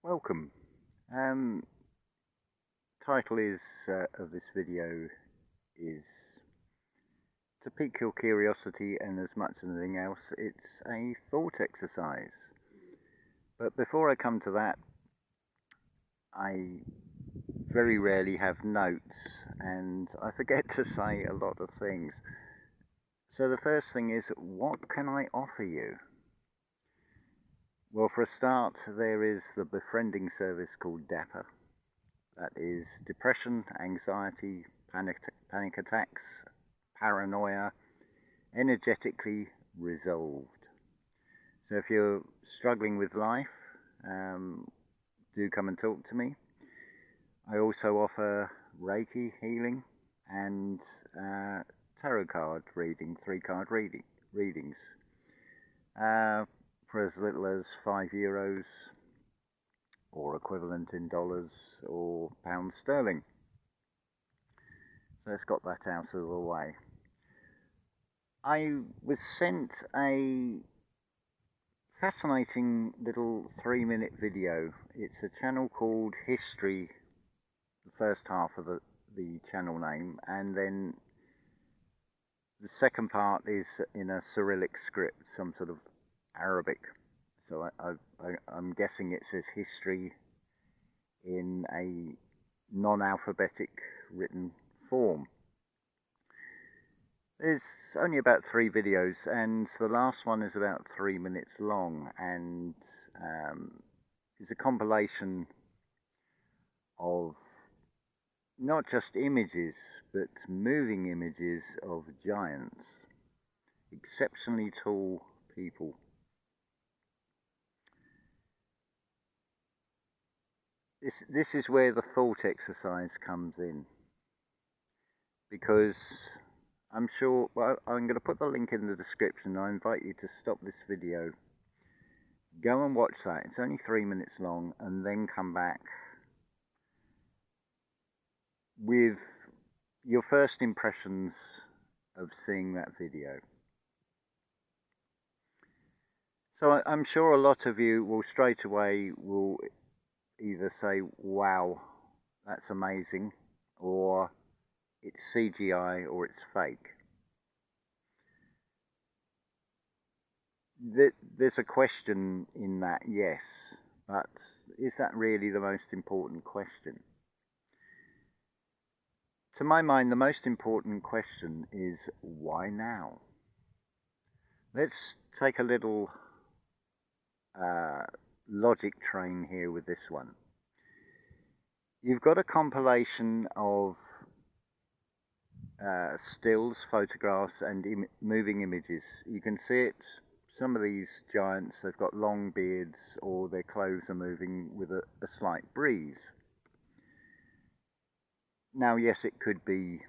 Welcome. Title is of this video is to pique your curiosity, and as much as anything else, it's a thought exercise. But before I come to that, I very rarely have notes, and I forget to say a lot of things. So the first thing is, what can I offer you? Well, for a start, there is the befriending service called DAPPER. That is depression, anxiety, panic attacks, paranoia, energetically resolved. So if you're struggling with life, do come and talk to me. I also offer Reiki healing and tarot card reading, 3-card readings. For as little as €5 or equivalent in dollars or pounds sterling. So let's got that out of the way. I was sent a fascinating little 3-minute video. It's a channel called History, the first half of the channel name, and then the second part is in a Cyrillic script, some sort of Arabic. So I'm guessing it says history in a non-alphabetic written form. There's only about 3 videos, and the last one is about 3 minutes long, and is a compilation of not just images, but moving images of giants, exceptionally tall people. This is where the thought exercise comes in, because I'm sure, well, I'm going to put the link in the description. I invite you to stop this video, go and watch that. It's only 3 minutes long, and then come back with your first impressions of seeing that video. So I'm sure a lot of you will straight away either say, wow, that's amazing, or it's CGI, or it's fake. There's a question in that, yes, but is that really the most important question? To my mind, the most important question is, why now? Let's take a little logic train here with this one. You've got a compilation of stills, photographs, and moving images. You can see it. Some of these giants, they've got long beards, or their clothes are moving with a slight breeze. Now, yes, it could be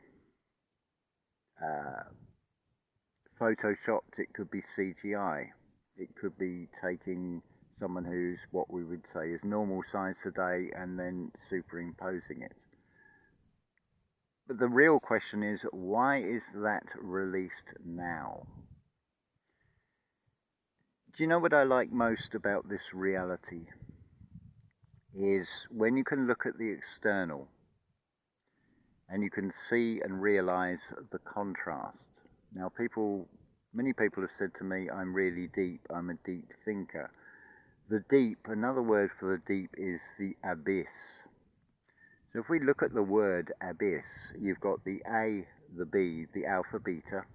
photoshopped, it could be CGI, it could be taking someone who's what we would say is normal size today and then superimposing it. But the real question is, why is that released now? Do you know what I like most about this reality? Is when you can look at the external and you can see and realize the contrast. Now, many people have said to me, I'm really deep, I'm a deep thinker. The deep, another word for the deep is the abyss. So if we look at the word abyss, you've got the A, the B, the alpha, beta.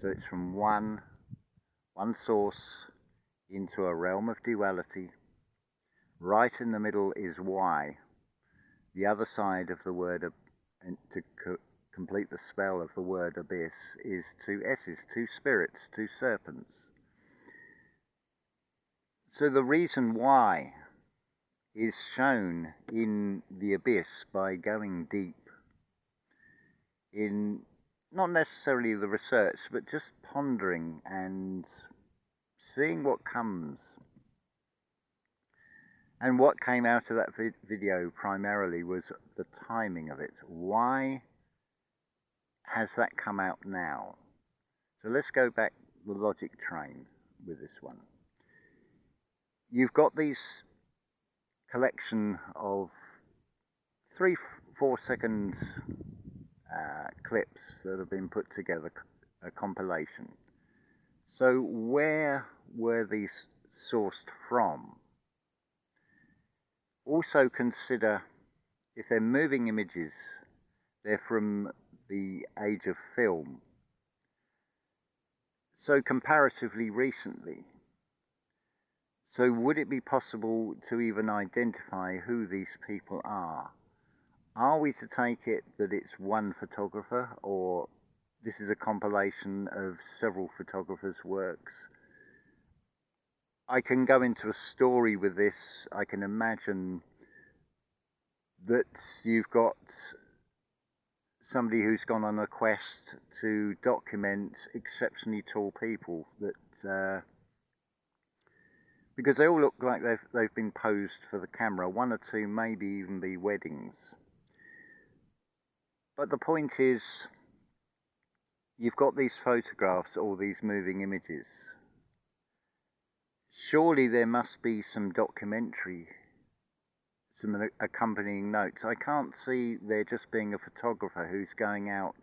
So it's from one source into a realm of duality. Right in the middle is Y. The other side of the word, and to complete the spell of the word abyss, is 2 S's, 2 spirits, 2 serpents. So the reason why is shown in the abyss by going deep in not necessarily the research, but just pondering and seeing what comes. And what came out of that video primarily was the timing of it. Why has that come out now? So let's go back the logic train with this one. You've got these collection of 3-4 second clips that have been put together, a compilation. So where were these sourced from? Also consider, if they're moving images, they're from the age of film. So comparatively recently. So would it be possible to even identify who these people are? Are we to take it that it's one photographer, or this is a compilation of several photographers' works? I can go into a story with this. I can imagine that you've got somebody who's gone on a quest to document exceptionally tall people, that because they all look like they've been posed for the camera. One or two maybe even be weddings. But the point is, you've got these photographs, all these moving images. Surely there must be some documentary, some accompanying notes. I can't see there just being a photographer who's going out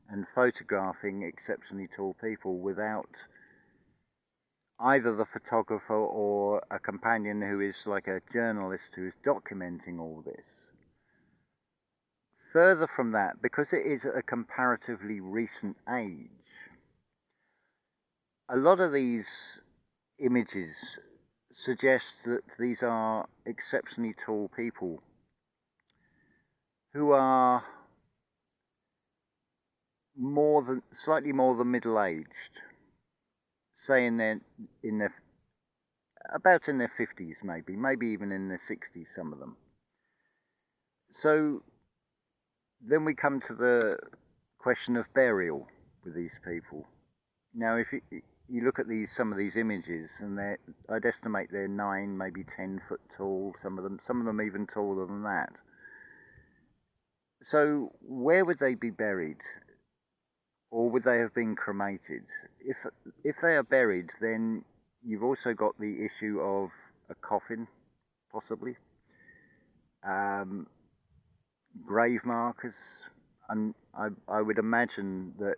and photographing exceptionally tall people without either the photographer or a companion who is like a journalist who is documenting all this. Further from that, because it is a comparatively recent age, a lot of these images suggest that these are exceptionally tall people who are slightly more than middle-aged, say in their about in their 50s, maybe even in their 60s, some of them. So then we come to the question of burial with these people. Now, if you look at some of these images, and I'd estimate they're 9, maybe 10 foot tall, some of them even taller than that. So where would they be buried? Or would they have been cremated? If they are buried, then you've also got the issue of a coffin, possibly. Grave markers, and I would imagine that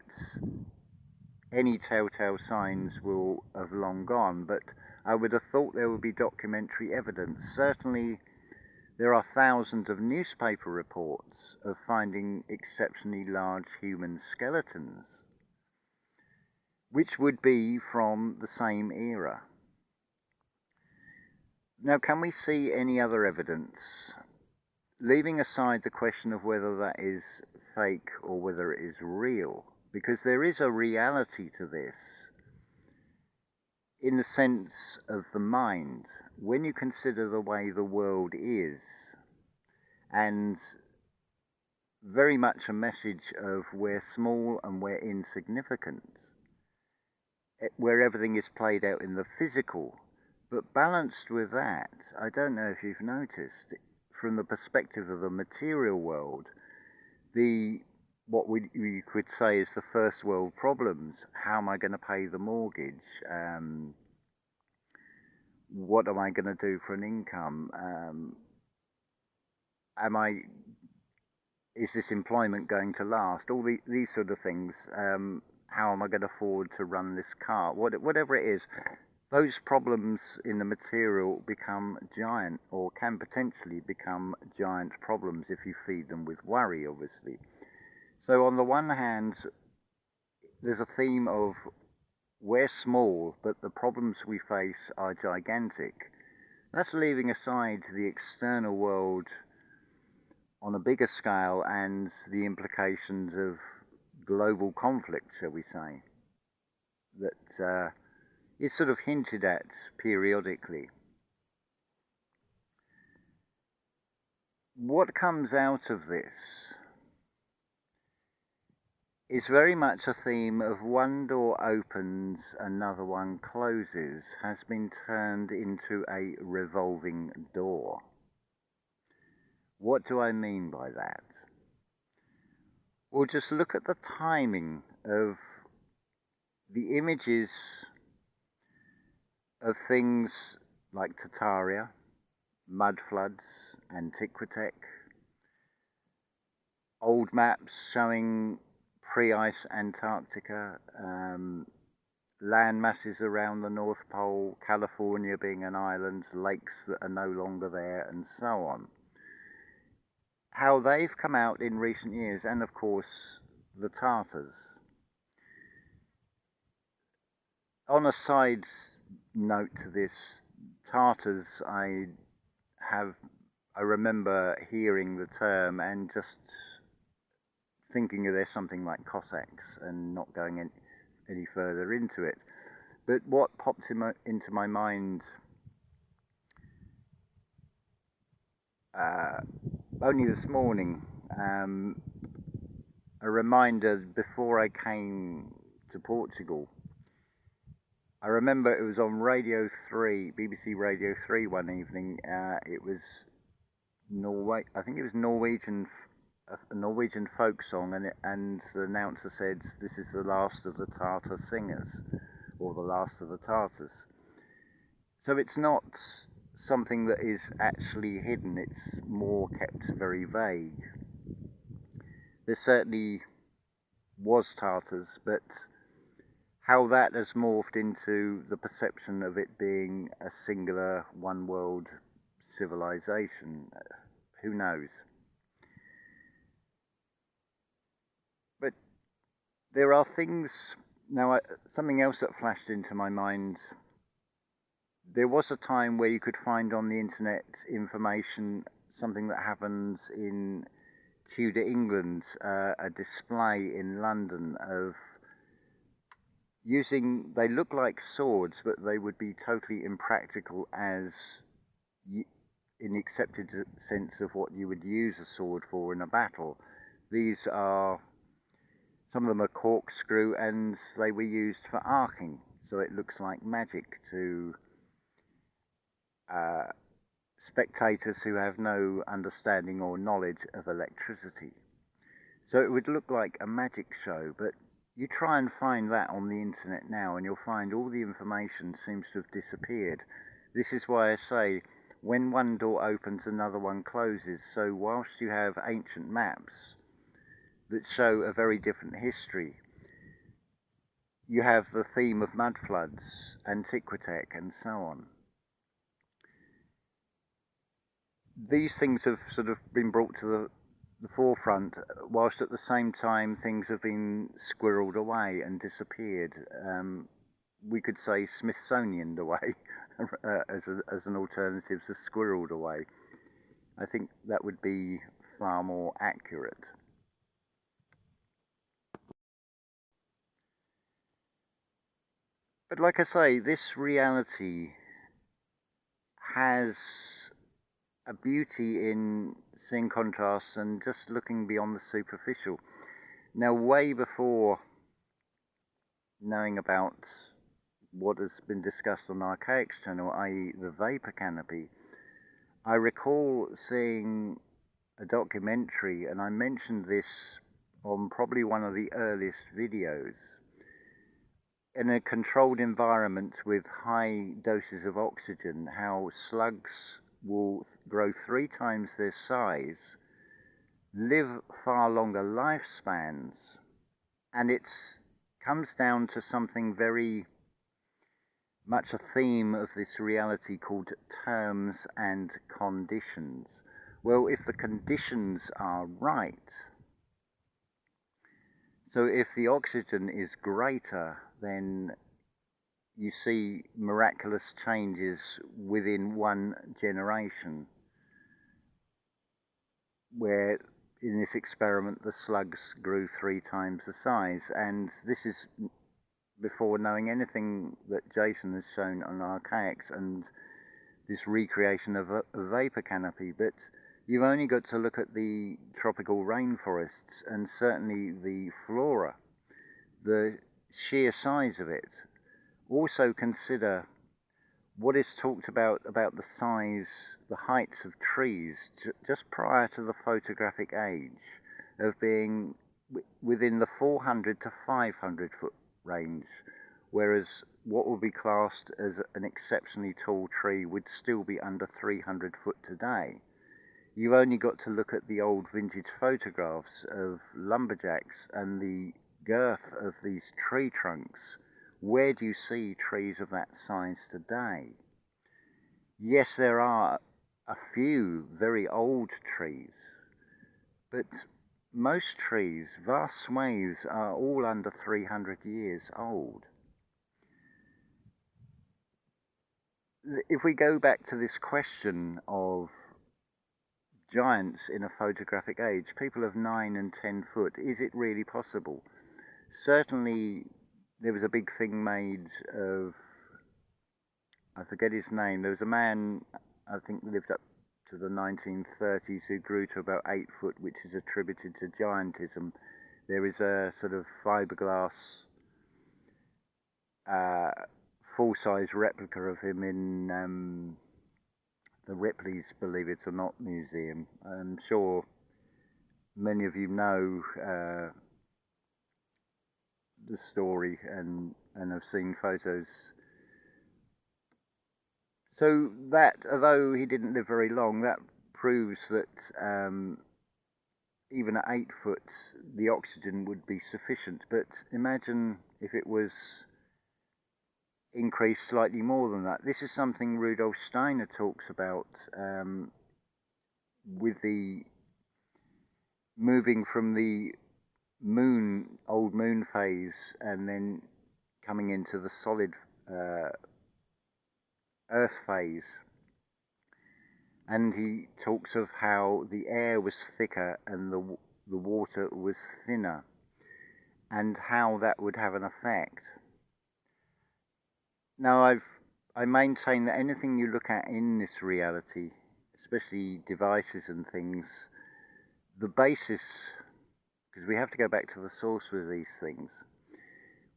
any telltale signs will have long gone, but I would have thought there would be documentary evidence. Certainly there are thousands of newspaper reports of finding exceptionally large human skeletons, which would be from the same era. Now, can we see any other evidence? Leaving aside the question of whether that is fake or whether it is real, because there is a reality to this in the sense of the mind. When you consider the way the world is, and very much a message of we're small and we're insignificant, where everything is played out in the physical, but balanced with that, I don't know if you've noticed, from the perspective of the material world, what we could say is the first world problems. How am I going to pay the mortgage? What am I going to do for an income? Is this employment going to last? All these sort of things. How am I going to afford to run this car? Whatever it is, those problems in the material become giant, or can potentially become giant problems if you feed them with worry, obviously. So on the one hand, there's a theme of we're small, but the problems we face are gigantic. That's leaving aside the external world on a bigger scale and the implications of global conflict, shall we say, that is sort of hinted at periodically. What comes out of this is very much a theme of one door opens, another one closes, has been turned into a revolving door. What do I mean by that? Well, just look at the timing of the images of things like Tartaria, mud floods, Antiquitech, old maps showing pre-ice Antarctica, land masses around the North Pole, California being an island, lakes that are no longer there, and so on. How they've come out in recent years, and of course the Tartars. On a side note to this, Tartars, I remember hearing the term and just thinking there's something like Cossacks and not going any further into it. But what popped into my mind only this morning, a reminder before I came to Portugal. I remember it was on Radio 3, BBC Radio 3 one evening. It was Norway. I think it was a Norwegian folk song, and the announcer said, "This is the last of the Tartar singers, or the last of the Tartars." So it's not something that is actually hidden. It's more kept very vague. There certainly was Tartars, but how that has morphed into the perception of it being a singular one world civilization, who knows? But there are things now. Something else that flashed into my mind. There was a time where you could find on the internet information, something that happened in Tudor England, a display in London of they look like swords, but they would be totally impractical in the accepted sense of what you would use a sword for in a battle. These are, some of them are corkscrew, and they were used for arcing, so it looks like magic to spectators who have no understanding or knowledge of electricity. So it would look like a magic show, but you try and find that on the internet now, and you'll find all the information seems to have disappeared. This is why I say, when one door opens, another one closes. So whilst you have ancient maps that show a very different history, you have the theme of mud floods, Antiquitech, and so on. These things have sort of been brought to the forefront, whilst at the same time things have been squirreled away and disappeared. We could say Smithsonianed away as an alternative to squirreled away. I think that would be far more accurate. But like I say, this reality has a beauty in seeing contrasts and just looking beyond the superficial. Now, way before knowing about what has been discussed on Archaic's channel, i.e. the vapor canopy, I recall seeing a documentary, and I mentioned this on probably one of the earliest videos, in a controlled environment with high doses of oxygen, how slugs will grow 3 times their size, live far longer lifespans, and it comes down to something very much a theme of this reality called terms and conditions. Well, if the conditions are right, so if the oxygen is greater, then you see miraculous changes within one generation, where in this experiment the slugs grew 3 times the size. And this is before knowing anything that Jason has shown on Archaics and this recreation of a vapor canopy. But you've only got to look at the tropical rainforests, and certainly the flora, the sheer size of it. Also consider what is talked about the size, the heights of trees just prior to the photographic age, of being within the 400 to 500 foot range, whereas what would be classed as an exceptionally tall tree would still be under 300 foot today. You've only got to look at the old vintage photographs of lumberjacks and the girth of these tree trunks. Where do you see trees of that size today? Yes, there are a few very old trees, but most trees, vast swathes, are all under 300 years old. If we go back to this question of giants in a photographic age, people of 9 and 10 foot, is it really possible? Certainly, there was a big thing made of, I forget his name, there was a man, I think lived up to the 1930s, who grew to about 8 foot, which is attributed to giantism. There is a sort of fiberglass full-size replica of him in the Ripley's Believe It or Not museum. I'm sure many of you know the story and have seen photos. So that, although he didn't live very long, that proves that even at 8 foot the oxygen would be sufficient. But imagine if it was increased slightly more than that. This is something Rudolf Steiner talks about with the moving from the old moon phase and then coming into the solid earth phase. And he talks of how the air was thicker and the water was thinner, and how that would have an effect. Now, I maintain that anything you look at in this reality, especially devices and things, the basis, because we have to go back to the source with these things.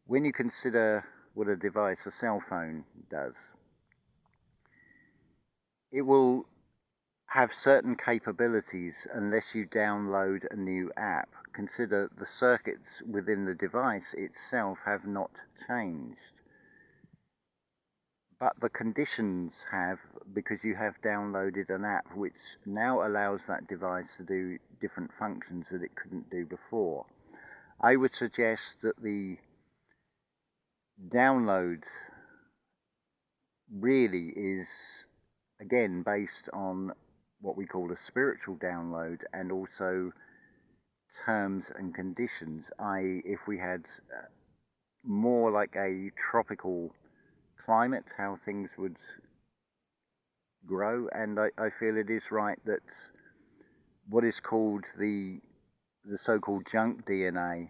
When you consider what a device, a cell phone, does, it will have certain capabilities unless you download a new app. Consider the circuits within the device itself have not changed, but the conditions have, because you have downloaded an app which now allows that device to do different functions that it couldn't do before. I would suggest that the download really is, again, based on what we call a spiritual download, and also terms and conditions, i.e. if we had more like a tropical climate, how things would grow. And I feel it is right that what is called the so-called junk DNA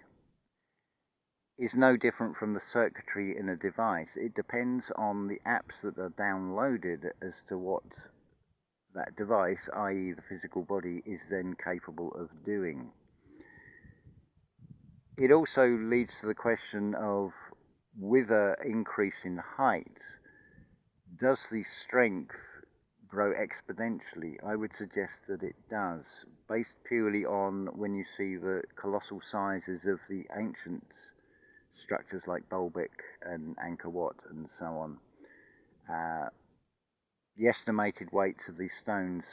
is no different from the circuitry in a device. It depends on the apps that are downloaded as to what that device, i.e. the physical body, is then capable of doing. It also leads to the question of, with an increase in height, does the strength grow exponentially? I would suggest that it does, based purely on when you see the colossal sizes of the ancient structures like Baalbek and Angkor Wat and so on. The estimated weights of these stones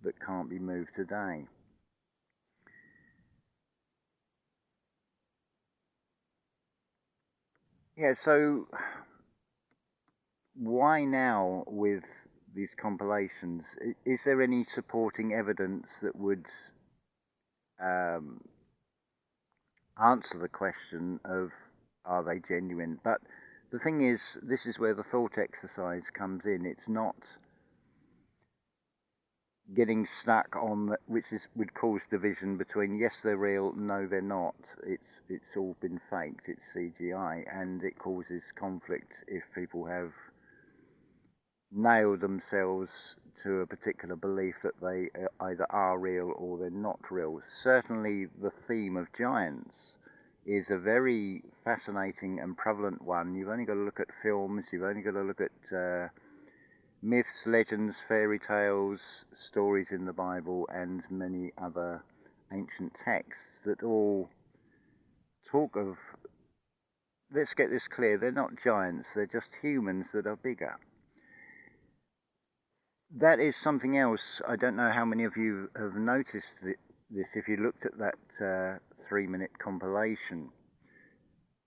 that can't be moved today. Yeah, so why now with these compilations? Is there any supporting evidence that would answer the question of, are they genuine? But the thing is, this is where the thought exercise comes in. It's not getting stuck on which would cause division between, yes, they're real, no, they're not. It's all been faked, it's CGI, and it causes conflict if people have nailed themselves to a particular belief that they either are real or they're not real. Certainly the theme of giants is a very fascinating and prevalent one. You've only got to look at films, you've only got to look at myths, legends, fairy tales, stories in the Bible, and many other ancient texts that all talk of let's get this clear, they're not giants, they're just humans that are bigger. That is something else. I don't know how many of you have noticed this if you looked at that 3-minute compilation.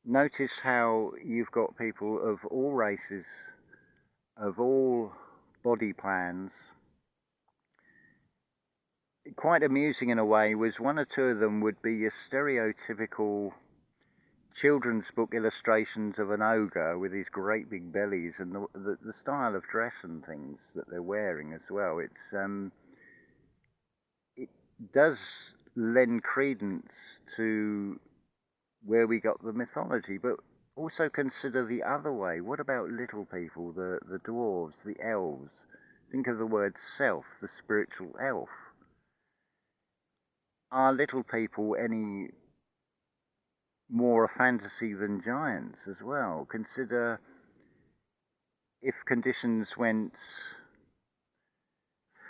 Notice how you've got people of all races, of all body plans. Quite amusing in a way was one or two of them would be your stereotypical children's book illustrations of an ogre with his great big bellies and the style of dress and things that they're wearing as well. It does lend credence to where we got the mythology, but also consider the other way. What about little people, the dwarves, the elves? Think of the word self, the spiritual elf. Are little people any more a fantasy than giants as well? Consider if conditions went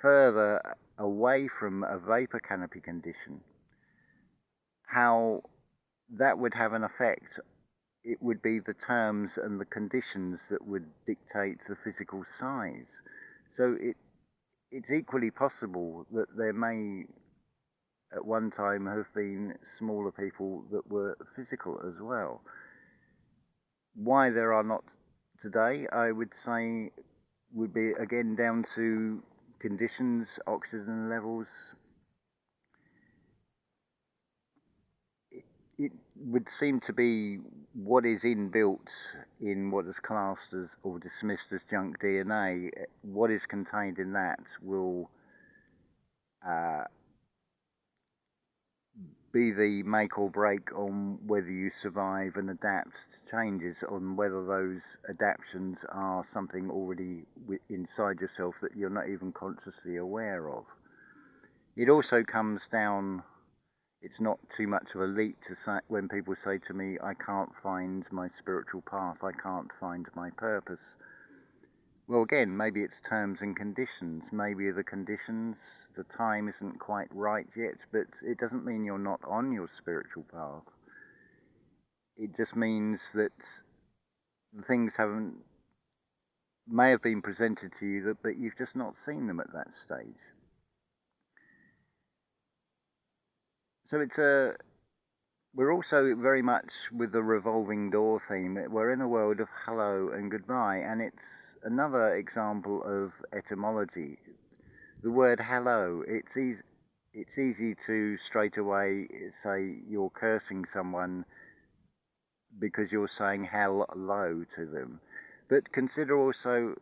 further away from a vapor canopy condition, how that would have an effect. It would be the terms and the conditions that would dictate the physical size. So it's equally possible that there may at one time have been smaller people that were physical as well. Why there are not today, I would say, would be again down to conditions, oxygen levels. It would seem to be what is inbuilt in what is classed as or dismissed as junk DNA. What is contained in that will be the make or break on whether you survive and adapt to changes, on whether those adaptations are something already inside yourself that you're not even consciously aware of. It also comes down, it's not too much of a leap to say when people say to me, I can't find my spiritual path, I can't find my purpose. Well, again, maybe it's terms and conditions. Maybe the conditions, the time isn't quite right yet, but it doesn't mean you're not on your spiritual path. It just means that the things may have been presented to you, but you've just not seen them at that stage. So we're also very much with the revolving door theme. We're in a world of hello and goodbye, and it's another example of etymology. The word hello, it's easy to straight away say you're cursing someone because you're saying hello to them. But consider also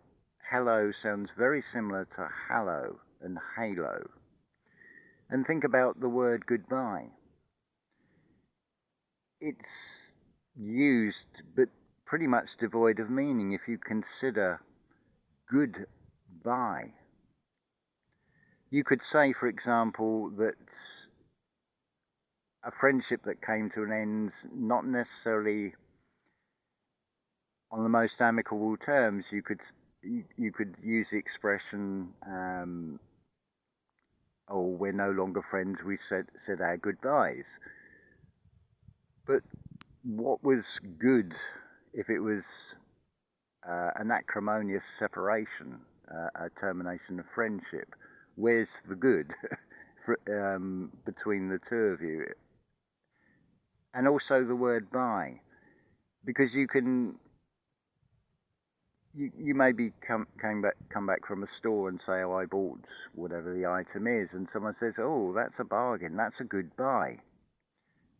hello sounds very similar to hallow and halo. And think about the word goodbye. It's used but pretty much devoid of meaning if you consider goodbye. You could say, for example, that a friendship that came to an end, not necessarily on the most amicable terms, you could use the expression, oh, we're no longer friends, we said our goodbyes. But what was good if it was an acrimonious separation, a termination of friendship? Where's the good between the two of you? And also the word bye, because you maybe come back from a store and say, oh, I bought whatever the item is, and someone says, oh, that's a bargain, that's a good buy.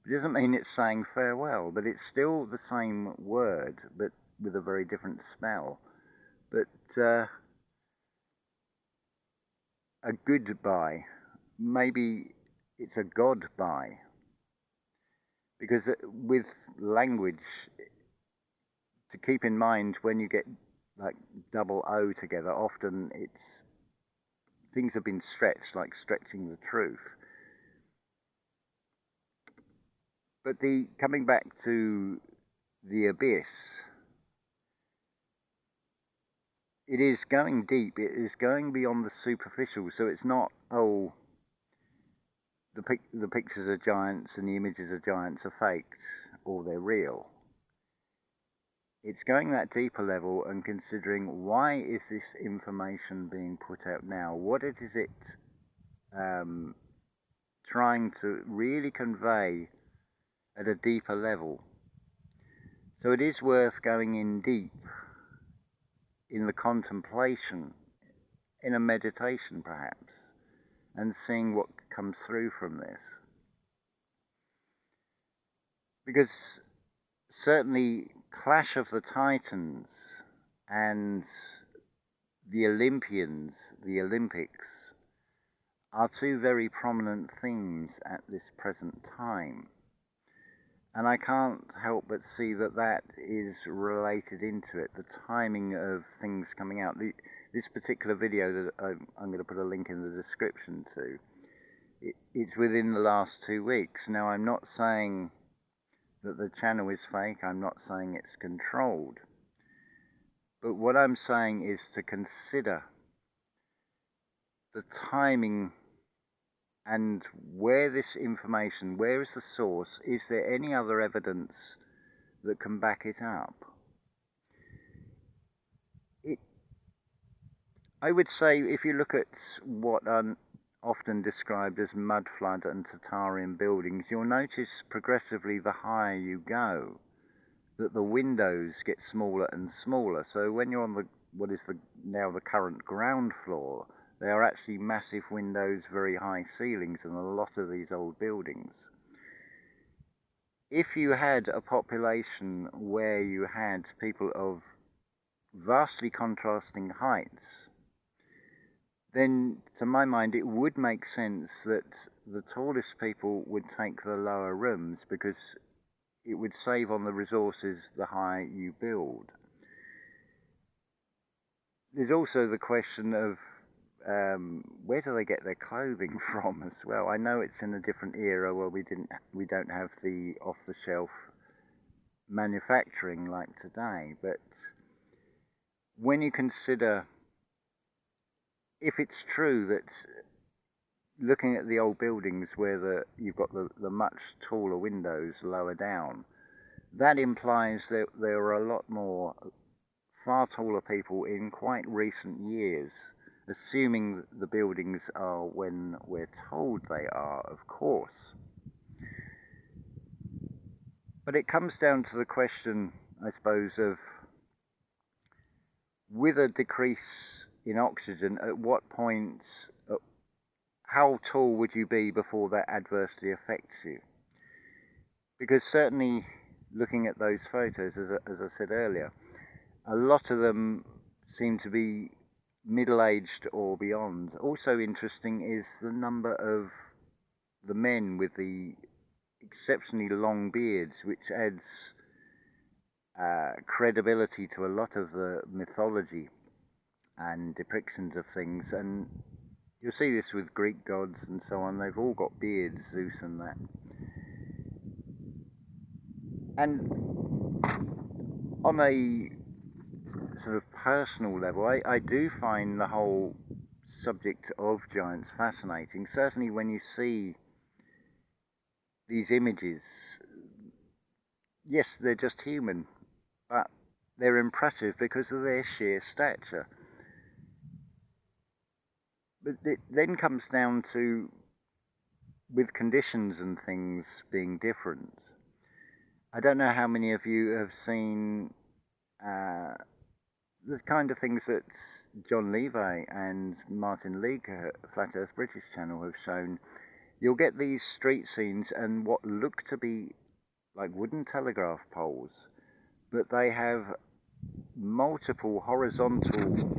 It doesn't mean it's saying farewell, but it's still the same word, but with a very different spell. But a goodbye, maybe it's a God-bye. Because with language, to keep in mind when you get like double O together, often things have been stretched, like stretching the truth. But coming back to the abyss, it is going deep, it is going beyond the superficial, so it's not, oh, the pictures of giants and the images of giants are faked, or they're real. it's going that deeper level and considering, why is this information being put out now? What is it trying to really convey at a deeper level? So it is worth going in deep in the contemplation, in a meditation perhaps, and seeing what comes through from this. Because certainly Clash of the Titans and the Olympians, the Olympics, are two very prominent themes at this present time. And I can't help but see that that is related into it, the timing of things coming out. This particular video that I'm going to put a link in the description to, it's within the last 2 weeks. Now, I'm not saying that the channel is fake, I'm not saying it's controlled. But what I'm saying is to consider the timing and where this information, where is the source? Is there any other evidence that can back it up? I would say, if you look at what are often described as mud flood and Tartarian buildings, you'll notice progressively the higher you go that the windows get smaller and smaller. So when you're on what is now the current ground floor, they are actually massive windows, very high ceilings in a lot of these old buildings. If you had a population where you had people of vastly contrasting heights, then to my mind it would make sense that the tallest people would take the lower rooms, because it would save on the resources the higher you build. There's also the question of where do they get their clothing from as well? I know it's in a different era where we don't have the off-the-shelf manufacturing like today, but when you consider, if it's true that looking at the old buildings where you've got the much taller windows lower down, that implies that there are a lot more far taller people in quite recent years, assuming the buildings are when we're told they are, of course. But it comes down to the question, I suppose, of with a decrease in oxygen, at what point, how tall would you be before that adversely affects you? Because certainly looking at those photos, as I said earlier, a lot of them seem to be middle-aged or beyond. Also interesting is the number of the men with the exceptionally long beards, which adds credibility to a lot of the mythology and depictions of things. And you'll see this with Greek gods and so on. They've all got beards, Zeus and that. And on a sort of personal level, I do find the whole subject of giants fascinating. Certainly when you see these images, yes, they're just human, but they're impressive because of their sheer stature. But it then comes down to, with conditions and things being different, I don't know how many of you have seen the kind of things that John Levi and Martin Leake, Flat Earth British channel, have shown. You'll get these street scenes and what look to be like wooden telegraph poles, but they have multiple horizontal,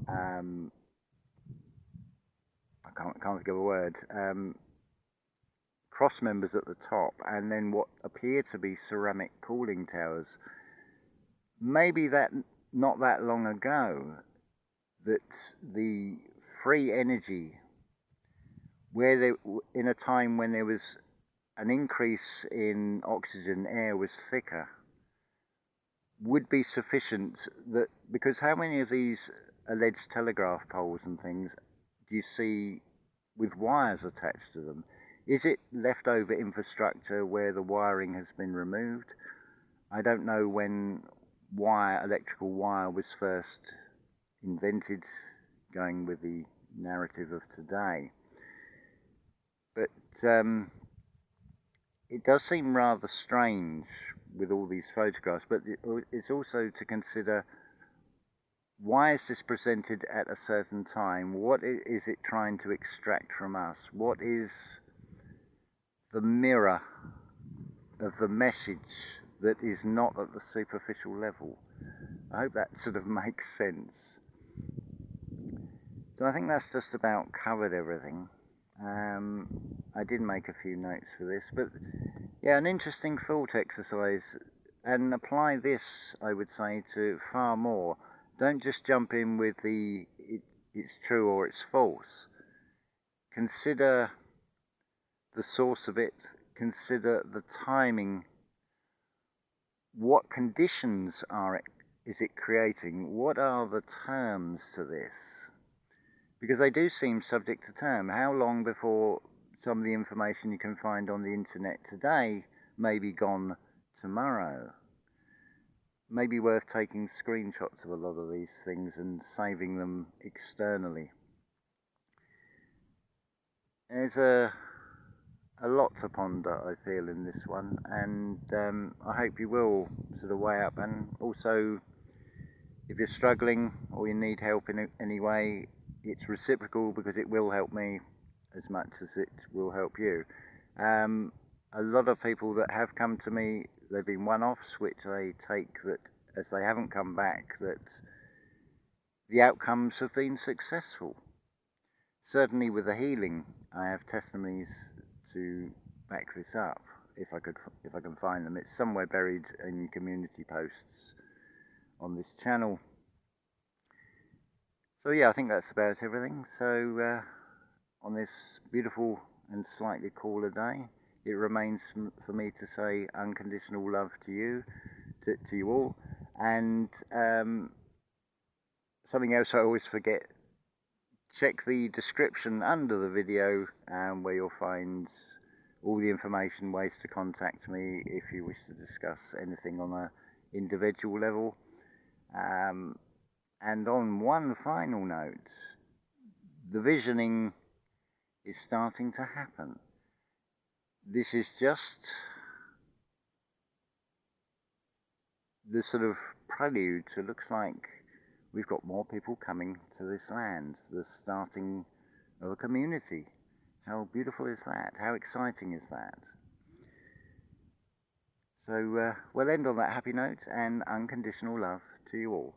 I can't think of a word, cross members at the top, and then what appear to be ceramic cooling towers. Maybe that not that long ago, that the free energy, where in a time when there was an increase in oxygen, air was thicker, would be sufficient. That, because how many of these alleged telegraph poles and things do you see with wires attached to them? Is it leftover infrastructure where the wiring has been removed? I don't know when wire, electrical wire, was first invented, going with the narrative of today. But it does seem rather strange with all these photographs, but it's also to consider, why is this presented at a certain time? What is it trying to extract from us? What is the mirror of the message that is not at the superficial level? I hope that sort of makes sense. So I think that's just about covered everything. I did make a few notes for this, but yeah, an interesting thought exercise, and apply this, I would say, to far more. Don't just jump in with it's true or it's false. Consider the source of it, consider the timing, what conditions is it creating, what are the terms to this? Because they do seem subject to term. How long before some of the information you can find on the internet today may be gone tomorrow? Maybe worth taking screenshots of a lot of these things and saving them externally. There's a lot to ponder, I feel, in this one, and I hope you will sort of weigh up. And also, if you're struggling or you need help in any way, it's reciprocal, because it will help me as much as it will help you. A lot of people that have come to me, they've been one-offs, which I take that as they haven't come back, that the outcomes have been successful. Certainly with the healing, I have testimonies to back this up, if I can find them. It's somewhere buried in community posts on this channel. So yeah, I think that's about everything. So on this beautiful and slightly cooler day, it remains for me to say unconditional love to you, to you all. And something else I always forget, check the description under the video, where you'll find all the information, ways to contact me if you wish to discuss anything on an individual level. And on one final note, the visioning is starting to happen. This is just the sort of prelude to, looks like we've got more people coming to this land, the starting of a community. How beautiful is that? How exciting is that? So we'll end on that happy note, and unconditional love to you all.